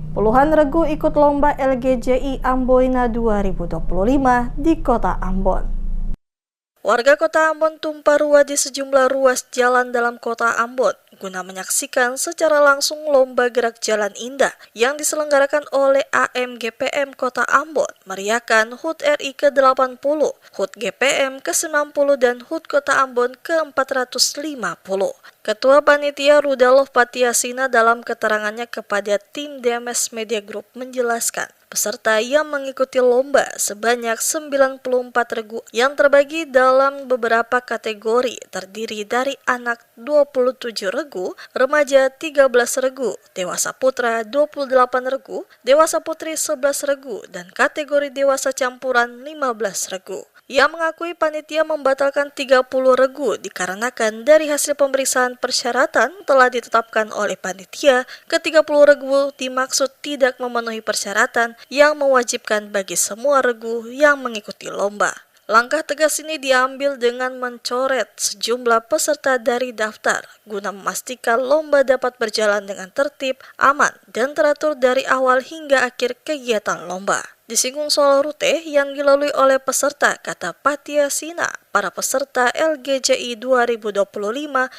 Puluhan regu ikut lomba LGJI Amboina 2025 di Kota Ambon. Warga Kota Ambon tumpah ruah di sejumlah ruas jalan dalam Kota Ambon guna menyaksikan secara langsung lomba gerak jalan indah yang diselenggarakan oleh AMGPM Kota Ambon meriahkan HUT RI ke-80, HUT GPM ke-90 dan HUT Kota Ambon ke-450. Ketua Panitia Rudolf Patiasina dalam keterangannya kepada tim DMS Media Group menjelaskan, peserta yang mengikuti lomba sebanyak 94 regu yang terbagi dalam beberapa kategori terdiri dari anak 27 regu, remaja 13 regu, dewasa putra 28 regu, dewasa putri 11 regu, dan kategori dewasa campuran 15 regu. Ia mengakui panitia membatalkan 30 regu dikarenakan dari hasil pemeriksaan persyaratan telah ditetapkan oleh panitia ke-30 regu dimaksud tidak memenuhi persyaratan yang mewajibkan bagi semua regu yang mengikuti lomba. Langkah tegas ini diambil dengan mencoret sejumlah peserta dari daftar guna memastikan lomba dapat berjalan dengan tertib, aman, dan teratur dari awal hingga akhir kegiatan lomba. Disinggung soal rute yang dilalui oleh peserta, kata Patiasina, para peserta LGJI 2025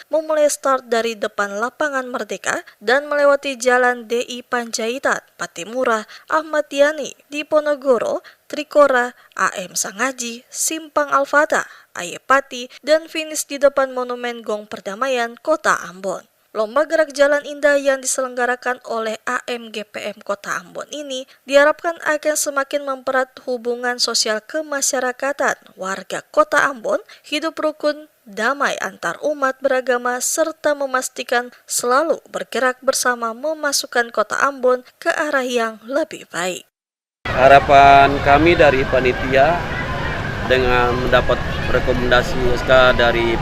memulai start dari depan lapangan Merdeka dan melewati Jalan DI Panjaitan, Patimura, Ahmad Yani, Diponegoro, Trikora, AM Sangaji, Simpang Al-Fatah, Ayepati, dan finish di depan Monumen Gong Perdamaian, Kota Ambon. Lomba gerak jalan indah yang diselenggarakan oleh AMGPM Kota Ambon ini diharapkan akan semakin mempererat hubungan sosial kemasyarakatan warga Kota Ambon, hidup rukun, damai antar umat beragama, serta memastikan selalu bergerak bersama memasukkan Kota Ambon ke arah yang lebih baik. Harapan kami dari panitia dengan mendapat rekomendasi SK dari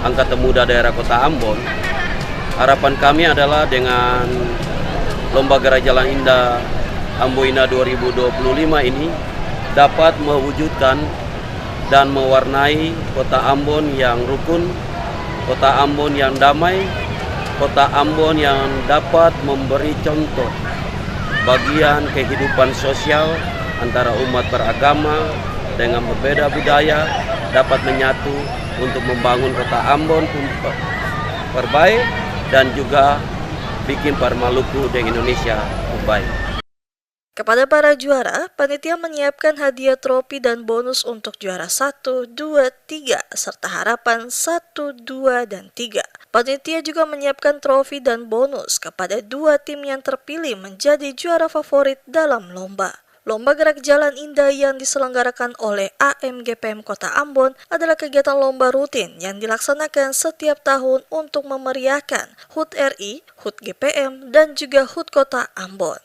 Angkatan Muda Daerah Kota Ambon, harapan kami adalah dengan Lomba Gerak Jalan Indah Amboina 2025 ini dapat mewujudkan dan mewarnai Kota Ambon yang rukun, Kota Ambon yang damai, Kota Ambon yang dapat memberi contoh bagian kehidupan sosial antara umat beragama dengan berbeda budaya dapat menyatu untuk membangun Kota Ambon terbaik dan juga bikin para Maluku dan Indonesia baik. Kepada para juara, panitia menyiapkan hadiah trofi dan bonus untuk juara 1, 2, 3, serta harapan 1, 2, dan 3. Panitia juga menyiapkan trofi dan bonus kepada 2 tim yang terpilih menjadi juara favorit dalam lomba. Lomba Gerak Jalan Indah yang diselenggarakan oleh AMGPM Kota Ambon adalah kegiatan lomba rutin yang dilaksanakan setiap tahun untuk memeriahkan HUT RI, HUT GPM, dan juga HUT Kota Ambon.